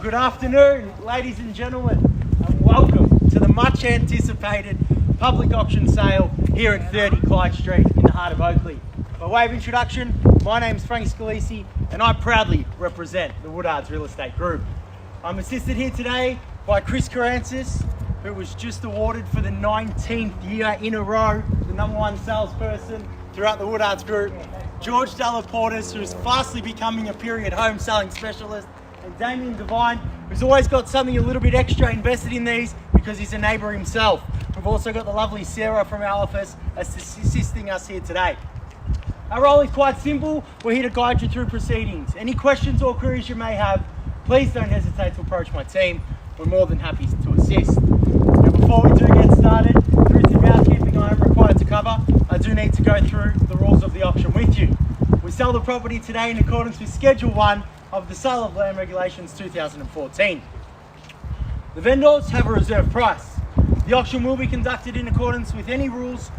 Good afternoon, ladies and gentlemen, and welcome to the much anticipated public auction sale here at 30 Clyde Street in the heart of Oakleigh. By way of introduction, my name is Frank Scalisi and I proudly represent the Woodards Real Estate Group. I'm assisted here today by Chris Karantzas, who was just awarded for the 19th year in a row the #1 salesperson throughout the Woodards Group, George Dellaportas, who is fastly becoming a period home selling specialist, and Damien Devine, who's always got something a little bit extra invested in these because he's a neighbour himself. We've also got the lovely Sarah from our office assisting us here today. Our role is quite simple. We're here to guide you through proceedings. Any questions or queries you may have, please don't hesitate to approach my team. We're more than happy to assist. Now, before we do get started, there is some housekeeping I am required to cover. I do need to go through the rules of the auction with you. We sell the property today in accordance with Schedule 1 of the Sale of Land Regulations 2014. The vendors have a reserve price. The auction will be conducted in accordance with any rules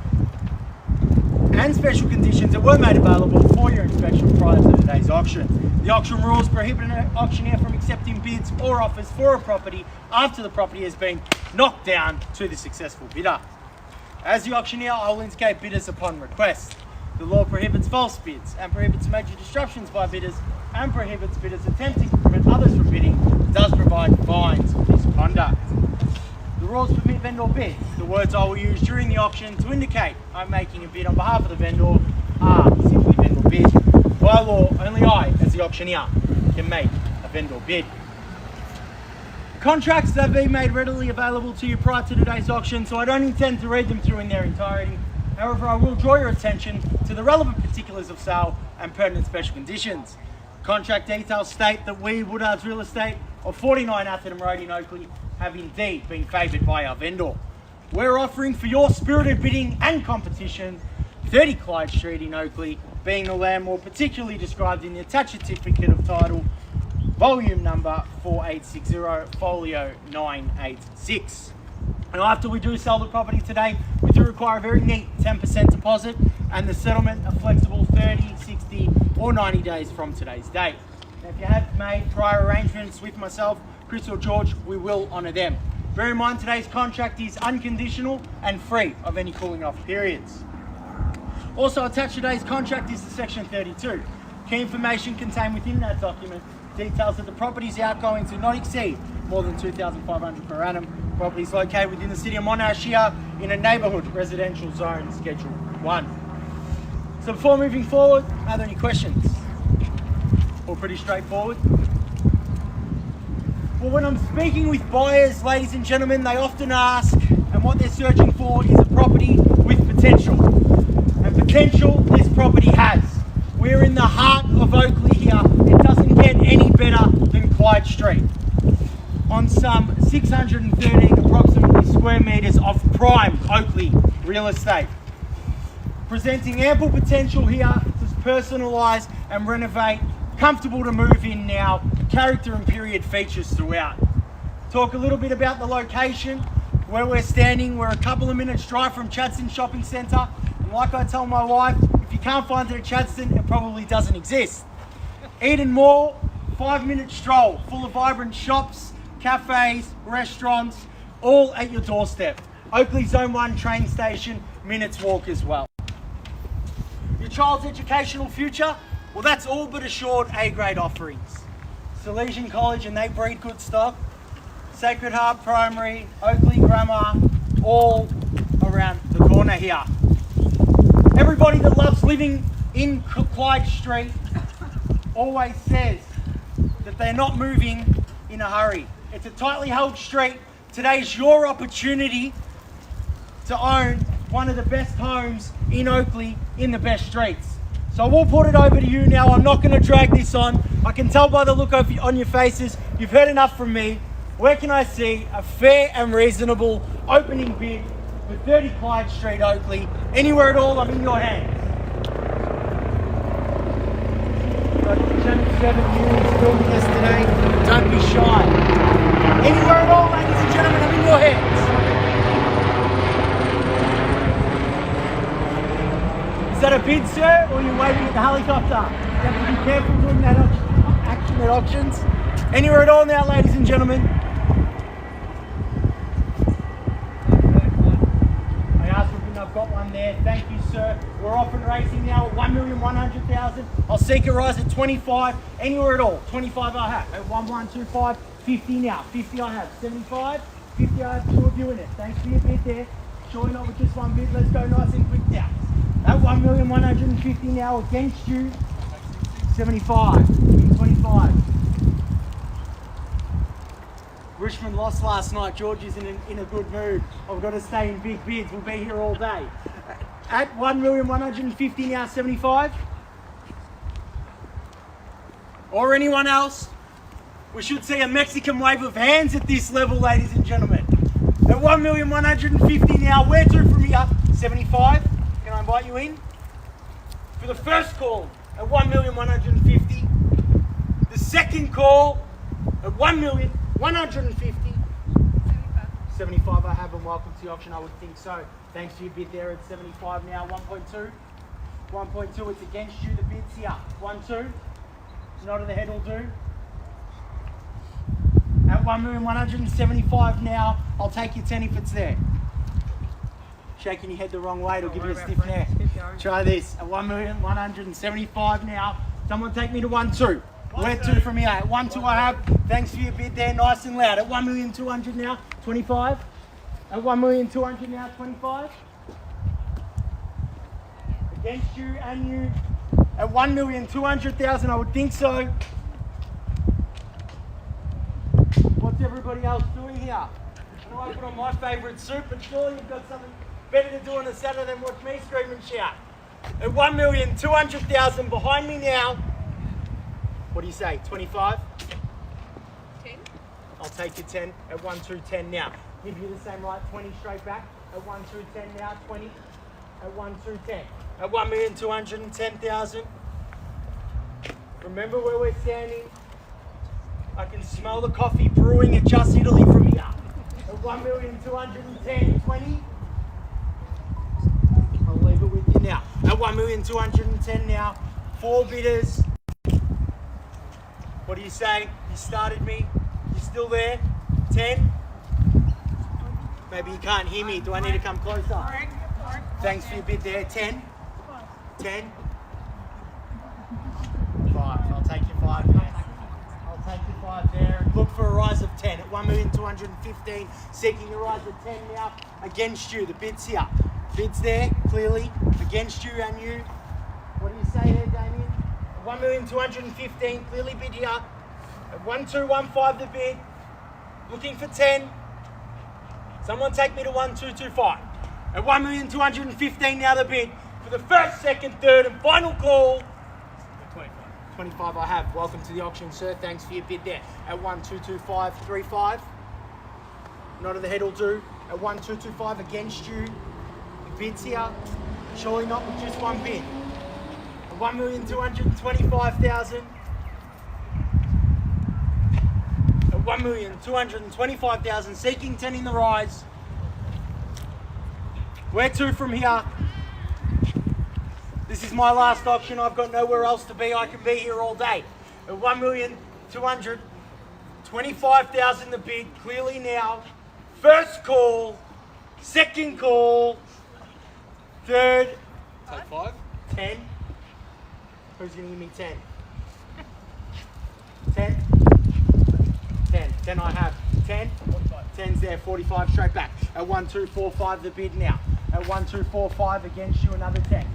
and special conditions that were made available for your inspection prior to today's auction. The auction rules prohibit an auctioneer from accepting bids or offers for a property after the property has been knocked down to the successful bidder. As the auctioneer, I will indicate bidders upon request. The law prohibits false bids and prohibits major disruptions by bidders and prohibits bidders attempting to prevent others from bidding. It does provide fines for this conduct. The rules permit vendor bids. The words I will use during the auction to indicate I'm making a bid on behalf of the vendor are simply vendor bid. By law, only I, as the auctioneer, can make a vendor bid. Contracts have been made readily available to you prior to today's auction, so I don't intend to read them through in their entirety. However, I will draw your attention to the relevant particulars of sale and pertinent special conditions. Contract details state that we, Woodards Real Estate of 49 Atherton Road in Oakleigh, have indeed been favoured by our vendor. We're offering for your spirited bidding and competition 30 Clyde Street in Oakleigh, being the land more particularly described in the attached certificate of title, volume number 4860, folio 986. And after we do sell the property today, we do require a very neat 10% deposit and the settlement of flexible 30, 60 or 90 days from today's date. Now, if you have made prior arrangements with myself, Chris or George, we will honour them. Bear in mind today's contract is unconditional and free of any cooling off periods. Also attached to today's contract is the section 32. Key information contained within that document details that the property's outgoings do not exceed more than $2,500 per annum. Property is located within the city of Monash here in a neighbourhood residential zone, Schedule 1. So before moving forward, are there any questions? All pretty straightforward. Well, when I'm speaking with buyers, ladies and gentlemen, they often ask, and what they're searching for is a property with potential. And potential this property has. We're in the heart of Oakleigh here. It doesn't 613 approximately square metres of prime Oakleigh real estate. Presenting ample potential here to personalise and renovate, comfortable to move in now, character and period features throughout. Talk a little bit about the location, where we're standing. We're a couple of minutes drive from Chadstone Shopping Centre, and like I tell my wife, if you can't find it at Chadstone, it probably doesn't exist. Eden Mall, 5-minute stroll, full of vibrant shops, cafes, restaurants, all at your doorstep. Oakleigh Zone 1 train station, minutes walk as well. Your child's educational future? Well, that's all but assured A-grade offerings. Salesian College, and they breed good stock. Sacred Heart Primary, Oakleigh Grammar, all around the corner here. Everybody that loves living in Clyde Street always says that they're not moving in a hurry. It's a tightly held street. Today's your opportunity to own one of the best homes in Oakleigh in the best streets. So we'll put it over to you now. I'm not going to drag this on. I can tell by the look on your faces, you've heard enough from me. Where can I see a fair and reasonable opening bid for 30 Clyde Street, Oakleigh? Anywhere at all, I'm in your hands. Channel 7 news filming yesterday. Don't be shy. Anywhere at all, ladies and gentlemen, I'm in your hands. Is that a bid, sir, or are you waving at the helicopter? You have to be careful doing that action at auctions. Anywhere at all now, ladies and gentlemen. I asked if I've got one there. Thank you, sir. We're off and racing now at 1,100,000. I'll seek a rise at 25. Anywhere at all. 25 I have. At 1125, 50 now. 50 I have. 75, 50 I have. Two of you in it. Thanks for your bid there. Sure not with just one bid. Let's go nice and quick now. At 1,150,000 now against you. 75, 25. Richmond lost last night. George is in a good mood. I've got to stay in big bids. We'll be here all day. At 1,150,000 now, 75. Or anyone else? We should see a Mexican wave of hands at this level, ladies and gentlemen. At 1,150,000 now, where to from here? 75. Can I invite you in? For the first call at 1,150,000. The second call at 1,150,000. 75 I have, and welcome to the auction. I would think so. Thanks for your bid there at 75 now. 1.2. 1.2, it's against you. The bid's here. 1.2. Nod of the head will do. At 1,175,000 now, I'll take your 10 if it's there. Shaking your head the wrong way, it'll give you a stiff neck. Try this. At 1,175,000 now. Someone take me to 1.2. Where to from here? At 1.2 I have. Thanks for your bid there, nice and loud. At 1,200,000 now, 25. At 1,200,000 now, 25. Against you and you. At 1,200,000, I would think so. What's everybody else doing here? I know I put on my favourite suit, but surely you've got something better to do on a Saturday than watch me scream and shout. At 1,200,000 behind me now. What do you say, 25? 10. I'll take your 10 at 1,210 now. Give you the same right, 20 straight back. At 1,210 now, 20. At 1,210. At 1,210,000. Remember where we're standing? I can smell the coffee brewing at Just Italy from here. At 1,210,000, 20. I'll leave it with you now. At 1,210,000 now. 4 bidders. What do you say? You started me. You still there? 10? Maybe you can't hear me. Do I need to come closer? Thanks for your bid there. 10? 10? 5. I'll take your 5 there. I'll take your 5 there. Look for a rise of 10 at 1,215,000. Seeking a rise of 10 now. Against you. The bid's here. Bid's there, clearly. Against you and you. What do you say there, Damien? 1,215,000, clearly bid here. At 1,215 the bid. Looking for 10. Someone take me to 1,225. At 1,215,000 now the bid. For the first, second, third and final call. 25 I have. Welcome to the auction, sir. Thanks for your bid there. At 1,225,35. nod of the head will do. At 1225 against you. The bids here, surely not with just one bid. At 1,225,000. At 1,225,000, seeking 10 in the rise. Where to from here? This is my last option. I've got nowhere else to be. I can be here all day. At 1,225,000 the bid, clearly now. First call, second call, third. Take 5. 10. Who's going to give me 10? 10? 10. 10 I have. 10? 10's there, 45 straight back. At 1,245 the bid now. At 1,245 against you, another 10.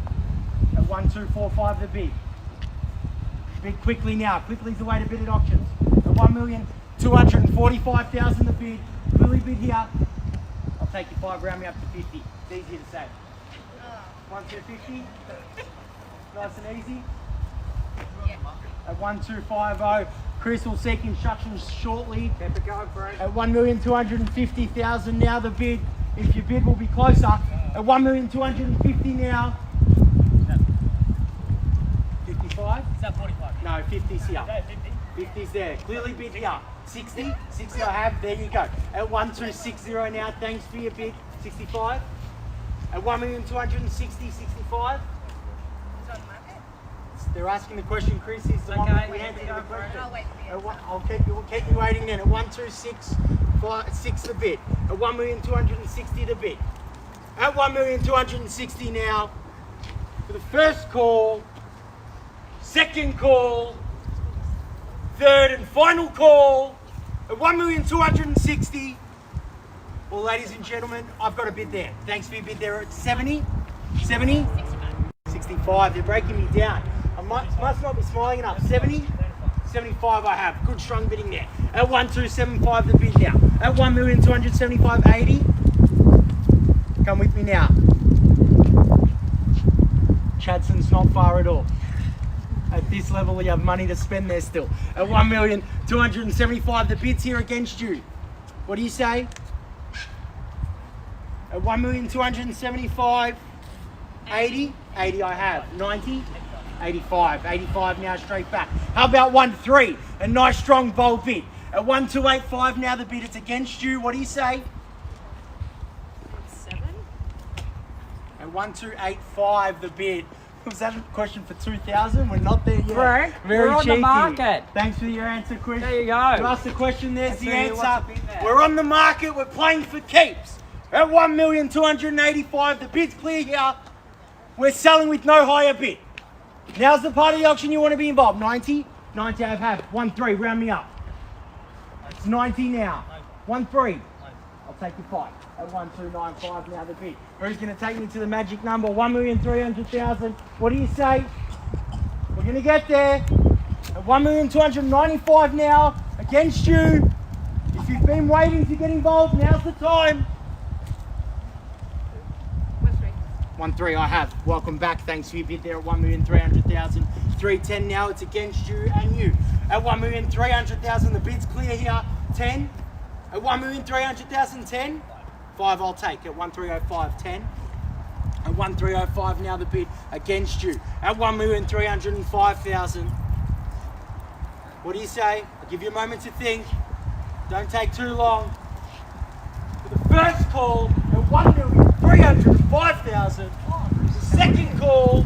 At 1,245 the bid. Bid quickly now. Quickly's the way to bid at auctions. At 1,245,000 the bid. Clearly bid here. I'll take your 5, round me up to 50. It's easier to say. 1,250. Nice and easy. At 1,250, Chris will seek instructions shortly. Keep it going, Brad. At 1,250,000 now the bid. If your bid will be closer. At 1,250,000 now. 55? Is that 45? No, 50's here. No, 50. 50's there. Clearly bid here. 60? 60 I have. There you go. At 1,260 now. Thanks for your bid. 65. At 1,260,000, 65. It's on the market. They're asking the question, Chris. Is the one Okay, that we yeah, answered go the for it. question. I'll wait for the At answer. one- I'll keep you waiting then. At 1,265,6 the bid. At 1,260,000 the bid. At 1,260,000 now. For the first call, second call, third and final call. At 1,260,000. Well, ladies and gentlemen, I've got a bid there. Thanks for your bid there at 70, 70, 65. They're breaking me down. I must not be smiling enough. 70, 75 I have. Good strong bidding there. At 1,275 the bid now. At 1,275,080. Come with me now. Chadson's not far at all. At this level, you have money to spend there still. At 1,275 the bid's here against you. What do you say? At 1,275,000, 80, 80 I have, 90, 85, 85 now straight back. How about 1,3? A nice strong bold bid. At 1,285 now the bid, it's against you. What do you say? 7. At 1,285 the bid. Was that a question for 2,000? We're not there yet. Frank, Very we're on the cheeky. market. Thanks for your answer, Chris. There you go. You asked the question, there's the That's really answer. what's a bid there. We're on the market, we're playing for keeps. At 1,285,000, the bid's clear here. We're selling with no higher bid. Now's the part of the auction you want to be involved. 90? 90 I have. 1,3, round me up. It's 90 now. 1,3. I'll take your 5. At 1,295 now the bid. Who's going to take me to the magic number? 1,300,000. What do you say? We're going to get there. At 1,295,000 now against you. If you've been waiting to get involved, now's the time. 1,3 I have. Welcome back. Thanks for your bid there at 1,300,000. 310 now. It's against you and you. At 1,300,000, the bid's clear here. 10. At 1,300,000, 10. 5 I'll take. At 1,305, 10. At 1,305 now the bid against you. At 1,305,000. What do you say? I'll give you a moment to think. Don't take too long. For the first call at 1,305,000. Second call.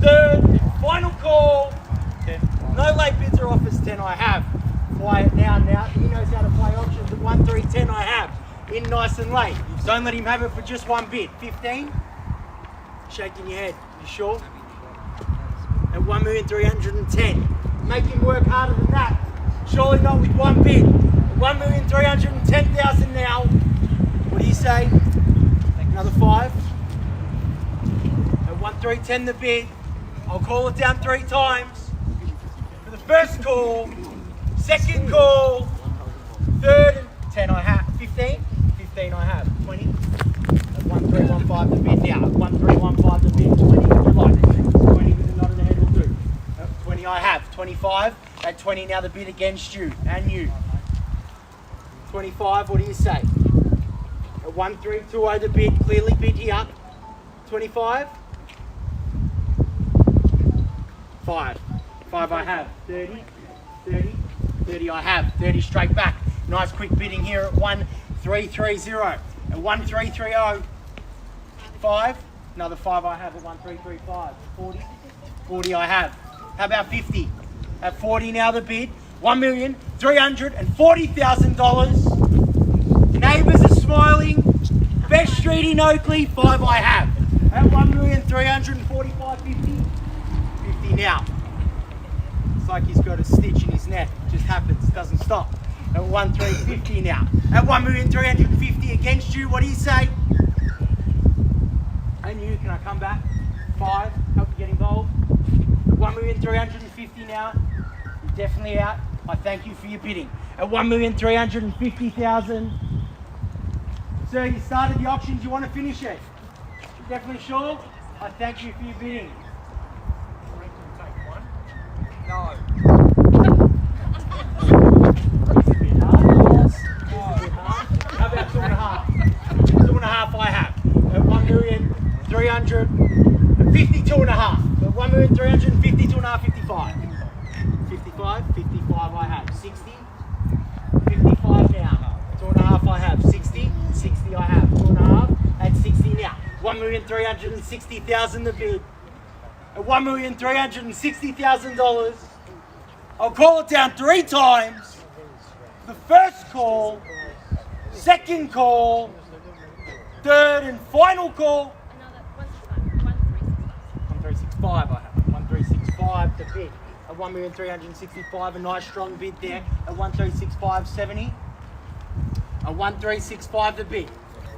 Third and final call. 10. No late bids or offers. 10 I have. Quiet now. Now he knows how to play options. At 1,310 I have. In nice and late. Don't let him have it for just one bid. 15. Shaking your head. You sure? At 1,310. Make him work harder than that. Surely not with one bid. At 1,310,000 now. What do you say? Another 5. At 1,310 the bid. I'll call it down 3 times. For the first call, second call, third and 10 I have. 15? 15 I have. 20? At 1,315 the bid now. At 1,315 the bid. 20 if you like. 20 with a nod of the head will do. At 20 I have. 25. At 20 now the bid against you and you. 25, what do you say? A 1320 the bid, clearly bid here. 25? 5. 5 I have. 30, 30, 30 I have. 30 straight back. Nice quick bidding here at 1330. At 1330. 5. Another 5 I have at 1335. 40. 40 I have. How about 50? At 40 now the bid. $1,340,000. Neighbours are smiling. Best street in Oakleigh. 5 I have. At 1,345,50. 50 now. It's like he's got a stitch in his neck. It just happens. Doesn't stop. At 1,350 now. At 1,350 against you. What do you say? And you, can I come back? 5. Help you get involved. At 1,350 now. You're definitely out. I thank you for your bidding. At 1,350,000. Sir, you started the auction. Do you want to finish it? You're definitely sure? I thank you for your bidding. No. How about 2.5? 2.5 I have. At 1,352.5. At 1,352.5, 55. 55, 55 I have. 60, 55 now. 2.5 I have. 60, 60 I have. 2.5 at 60 now. 1,360,000 the bid. At $1,360,000. I'll call it down 3 times. The first call, second call, third and final call. Another 135. 1365 I have. 1365 the bid. At 1,365,000, a nice strong bid there. At 1,365,70. At 1,365 the bid.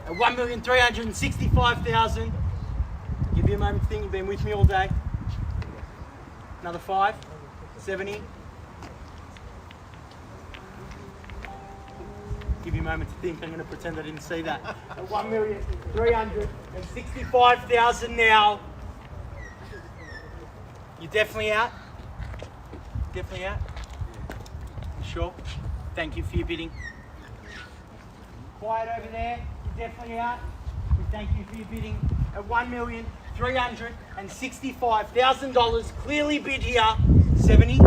At 1,365,000. Give you a moment to think. You've been with me all day. Another 5. 70. Give you a moment to think. I'm going to pretend I didn't see that. At 1,365,000 now. You're definitely out? Definitely out? You sure? Thank you for your bidding. Quiet over there. You're definitely out? We thank you for your bidding. At $1,365,000. Clearly bid here. 70.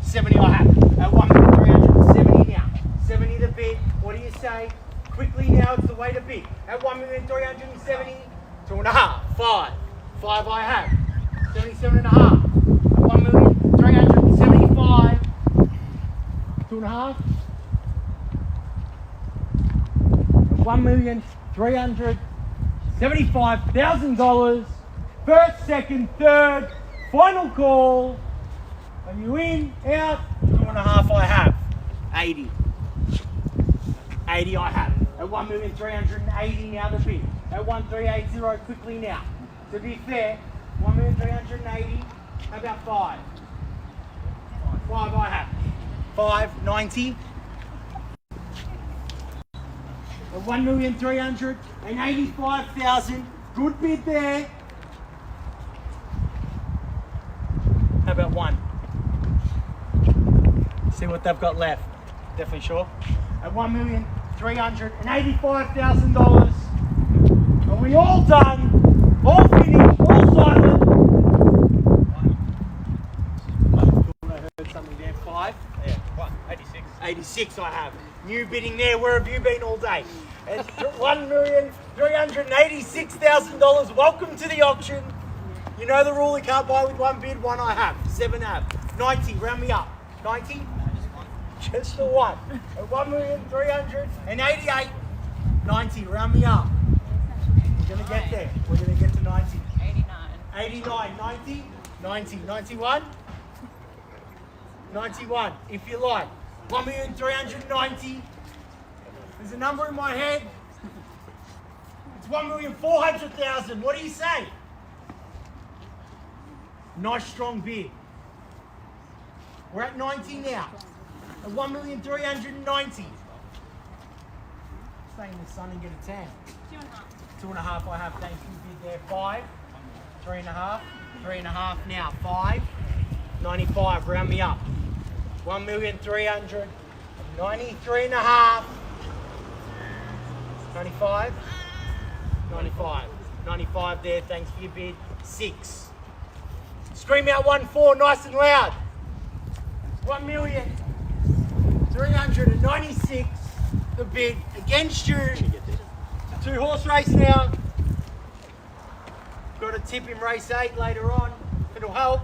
70 I have. At 1,370 now. 70 the bid. What do you say? Quickly now, it's the way to bid. At 1,370. 2.5. 5. 5 I have. 77.5. At 1,375. 2.5. At $1,375,000. First, second, third, final call. Are you in? Out? 2.5 I have. 80. 80 I have. At 1,380 now the bid. At 1,380 quickly now. To be fair, 1,380. How about 5? 5 I have. 590. At 1,385,000. Good bid there. How about 1? See what they've got left. Definitely sure. At $1,385,000. Are we all done? All finished? All silent? I heard something there. 5? Yeah, 86. 86 I have. New bidding there. Where have you been all day? At $1,386,000. Welcome to the auction. You know the rule, you can't buy with one bid. 1 I have. 7 I have. 90, round me up. 90? Just the 1. At 1,388,000. 90, round me up. We're going to get there. We're going to get to 90. 89, 90, 90, 91. 91, if you like. 1,390,000. There's a number in my head. It's 1,400,000. What do you say? Nice strong bid. We're at 90 now. At 1,390,000. Stay in the sun and get a tan. 2.5 I have. Thank you. Bid there. 5. 3.5. 3.5 now. 5. 95. Round me up. 1,395,000. 93 and a half. 95. 95. 95 there, thanks for your bid. 6. Scream out 1-4, nice and loud. 1,396,000 the bid against you. 2-horse race now. Got a tip in race 8 later on. It'll help.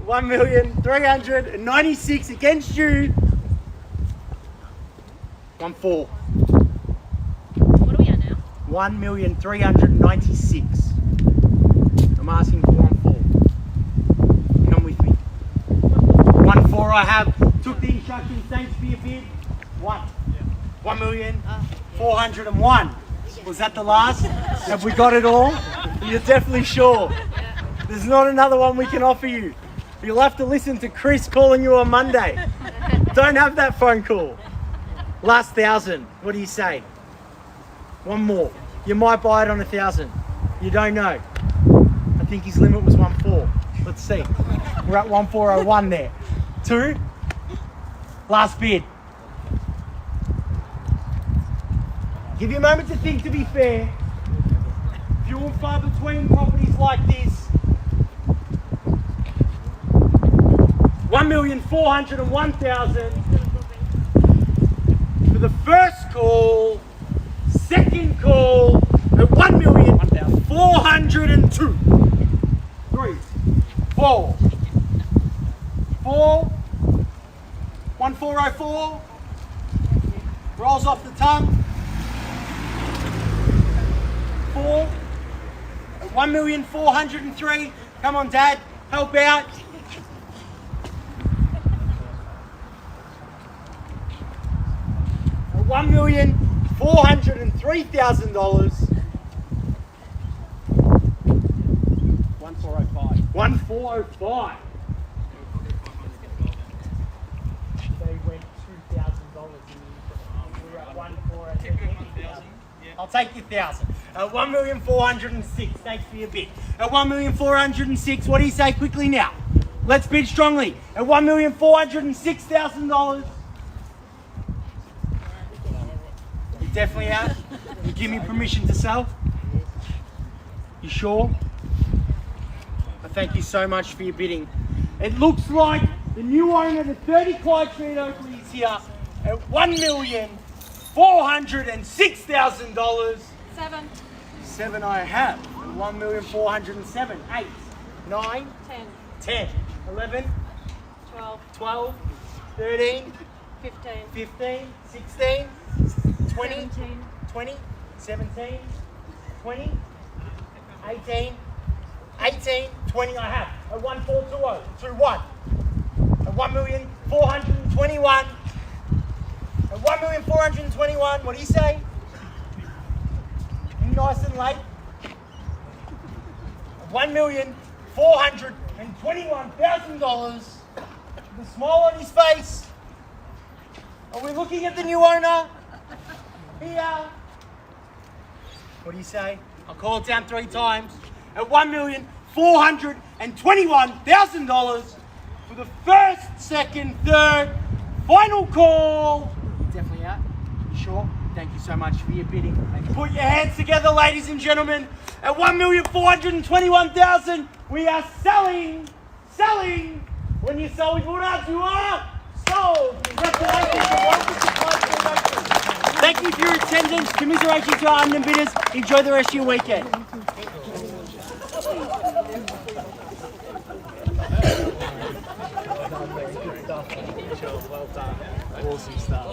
1,396,000 against you. 1-4. What are we at now? 1,396,000. I'm asking for 1-4. Come with me. 1-4 I have. Took the instructions. Thanks for your bid. 1,401,000. Was that the last? Have we got it all? You're definitely sure. There's not another one we can offer you. You'll have to listen to Chris calling you on Monday. Don't have that phone call. Last 1,000. What do you say? One more. You might buy it on 1,000. You don't know. I think his limit was 1-4. Let's see. We're at 1,401 there. 2. Last bid. Give you a moment to think, to be fair. Few and far between properties like this. 1,401,000 for the first call. Second call at 1,402,000. 3, 4, 4, 1,404. Rolls off the tongue. 4 at 1,403,000. Come on, Dad, help out. At $1,403,000. 1,405. 1,405. They went $2,000 and we were at 1,408. I'll take your 1,000. At 1,406,000. Thanks for your bid. At 1,406,000. What do you say quickly now? Let's bid strongly. At $1,406,000. You definitely out? You give me permission to sell? You sure? I thank you so much for your bidding. It looks like the new owner of 30 Clyde Street, Oakleigh is here at $1,406,000. 7, 7 I have. 1,407,000. 8, 9, 10, 10, 11, 12, 12, 13, 15, 15, 16, 20, 17, 20, 17, 20, 18, 18, 20 I have. At 1,420, 2-1. At 1,421,000. At 1,421,000, what do you say? Nice and late. At $1,421,000. The smile on his face. Are we looking at the new owner? Here. What do you say? I'll call it down 3 times. At $1,421,000 for the first, second, third, final call. Definitely out. You sure? Thank you so much for your bidding. Put your hands together, ladies and gentlemen. At $1,421,000, we are selling. When you sell with Woodards, you are sold. Congratulations. Thank you for your attendance. Commiserations to our unknown bidders. Enjoy the rest of your weekend. Good stuff. Well done. Awesome stuff.